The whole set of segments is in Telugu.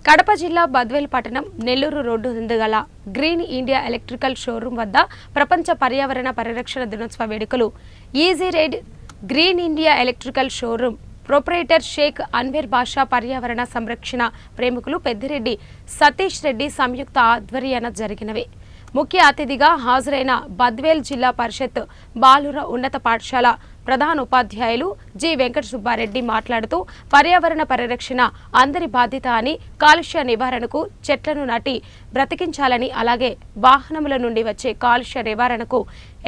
కడప జిల్లా బద్వేల్ పట్టణం నెల్లూరు రోడ్డు నందుగల గ్రీన్ ఇండియా ఎలక్ట్రికల్ షోరూమ్ వద్ద ప్రపంచ పర్యావరణ పరిరక్షణ దినోత్సవ వేడుకలు Easy Ride Green India electrical showroom proprietor Sheikh Anwar Basha పర్యావరణ సంరక్షణ ప్రేమికులు పెద్దిరెడ్డి సతీష్ రెడ్డి సంయుక్త ఆధ్వర్యాన జరిగినవి. ముఖ్య అతిథిగా హాజరైన బద్వేల్ జిల్లా పరిషత్ బాలుర ఉన్నత పాఠశాల ప్రధాన ఉపాధ్యాయులు జి వెంకట సుబ్బారెడ్డి మాట్లాడుతూ పర్యావరణ పరిరక్షణ అందరి బాధ్యత అని, కాలుష్య నివారణకు చెట్లను నాటి బ్రతికించాలని, అలాగే వాహనముల నుండి వచ్చే కాలుష్య నివారణకు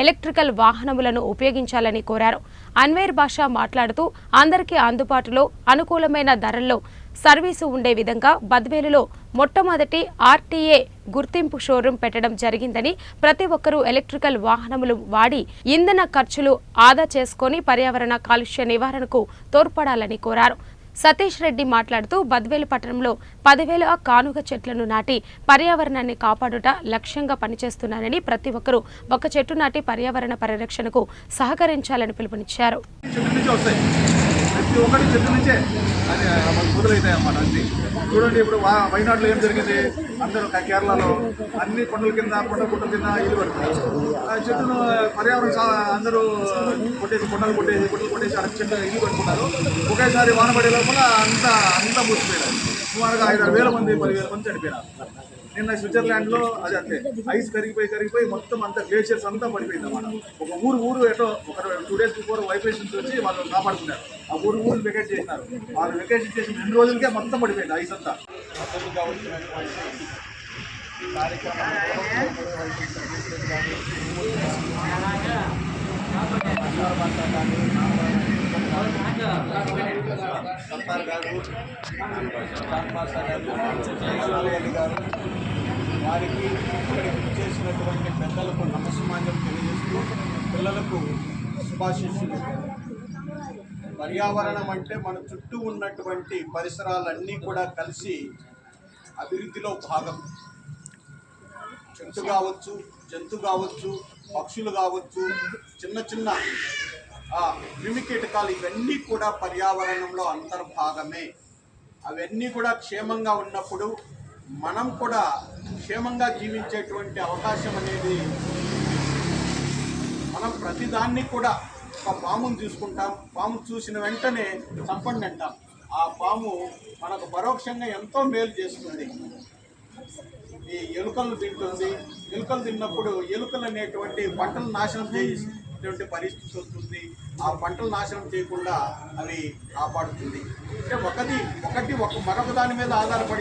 ఎలక్ట్రికల్ వాహనములను ఉపయోగించాలని కోరారు. అన్వేర్ బాషా మాట్లాడుతూ అందరికీ అందుబాటులో అనుకూలమైన ధరల్లో సర్వీసు ఉండే విధంగా బద్వేలులో మొట్టమొదటి ఆర్టీఏ గుర్తింపు షోరూం పెట్టడం జరిగిందని, ప్రతి ఒక్కరూ ఎలక్ట్రికల్ వాహనములు వాడి ఇంధన ఖర్చులు ఆదా చేసుకుని పర్యావరణ కాలుష్య నివారణకు తోడ్పడాలని కోరారు. సతీష్ రెడ్డి మాట్లాడుతూ బద్వేలు పట్టణంలో 10,000 కానుగ చెట్లను నాటి పర్యావరణాన్ని కాపాడుట లక్ష్యంగా పనిచేస్తున్నారని, ప్రతి ఒక్కరూ ఒక చెట్టు నాటి పర్యావరణ పరిరక్షణకు సహకరించాలని పిలుపునిచ్చారు. ప్రతి ఒక్కటి చెట్టు నుంచే అది మొదలవుతాయి అన్నమాట. అన్నీ చూడండి, ఇప్పుడు వైనాడులో ఏం జరిగింది, అందరూ కేరళలో అన్ని కొండల కింద గుట్టల కింద ఇల్లు కడుతున్నారు. ఆ చెట్టును పర్యావరణ అందరూ గుట్టలు కొట్టేసి అక్కడ చెట్టు ఇల్లు కట్టుకున్నారు. ఒకేసారి వాన పడే లోపల అంతా మూసిపోయినారు. సుమారుగా 5,000 మంది 10,000 మంది చనిపోయినారు. నిన్న స్విట్జర్లాండ్లో అది అంతే, ఐస్ కరిగిపోయి మొత్తం అంతా గ్లేషియర్స్ అంతా పడిపోయింది అన్నమాట. ఒక ఊరు ఎటో ఒక 2 days బిఫోర్ వైబ్రేషన్స్ వచ్చి వాళ్ళు కాపాడుకున్నారు. ఆ ఊరు వెకేట్ చేసినారు. వాళ్ళు వెకేషన్ చేసిన 2 రోజులకే మొత్తం పడిపోయింది ఐస్ అంతా. సర్దార్ గారు, గారు వారికి ఇక్కడికి చేసినటువంటి పెద్దలకు నమస్కారం తెలియజేస్తూ పిల్లలకు శుభాశీస్సులు. పర్యావరణం అంటే మన చుట్టూ ఉన్నటువంటి పరిసరాలన్నీ కూడా కలిసి అభివృద్ధిలో భాగం. చెట్టు కావచ్చు, జంతు కావచ్చు, పక్షులు కావచ్చు, చిన్న క్రిమికీటకాలు, ఇవన్నీ కూడా పర్యావరణంలో అంతర్భాగమే. అవన్నీ కూడా క్షేమంగా ఉన్నప్పుడు మనం కూడా క్షేమంగా జీవించేటువంటి అవకాశం అనేది. మనం ప్రతిదాన్ని కూడా ఒక పామును చూసుకుంటాం, పాము చూసిన వెంటనే చంపండి అంటాం. ఆ పాము మనకు పరోక్షంగా ఎంతో మేలు చేస్తుంది. ఈ ఎలుకలు తింటుంది. ఎలుకలు తిన్నప్పుడు ఎలుకలు అనేటువంటి పంటలు నాశనం చేసేటువంటి పరిస్థితి వస్తుంది. ఆ పంటలు నాశనం చేయకుండా అవి కాపాడుతుంది. అంటే ఒకటి మరొక దాని మీద ఆధారపడి